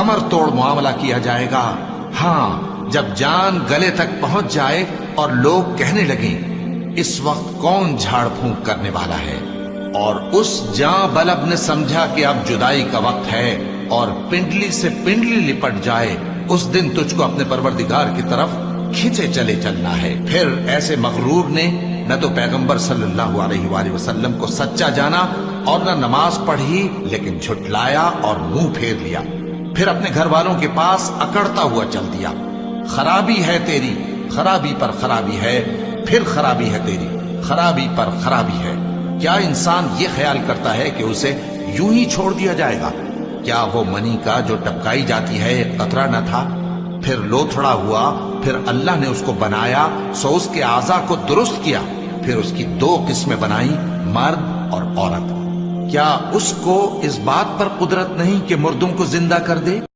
कमर तोड़ मामला किया जाएगा। हाँ, जब जान गले तक पहुंच जाए और लोग कहने लगें इस वक्त कौन झाड़ फूंक करने वाला है, और उस जां बलब ने समझा कि अब जुदाई का वक्त है और पिंडली से पिंडली लिपट जाए, उस दिन तुझको अपने परवरदिगार की तरफ खींचे चले चलना है। फिर ऐसे मगरूर ने न तो पैगंबर सल्लल्लाहु अलैहि वसल्लम को सच्चा जाना और न नमाज पढ़ी, लेकिन झुटलाया और मुंह फेर लिया। फिर अपने घर वालों के पास अकड़ता हुआ चल दिया। खराबी है तेरी, खराबी पर खराबी है, फिर खराबी है तेरी, खराबी पर खराबी है। क्या इंसान ये ख्याल करता है कि उसे यूं ही छोड़ दिया जाएगा? क्या वो मनी का जो टपकाई जाती है एक कतरा न था, फिर लोथड़ा हुआ, फिर अल्लाह ने उसको बनाया, सो उसके आज़ा को दुरुस्त किया, फिर उसकी दो किस्में बनाई, मर्द और औरत। क्या उसको इस बात पर कुदरत नहीं कि मुर्दों को जिंदा कर दे?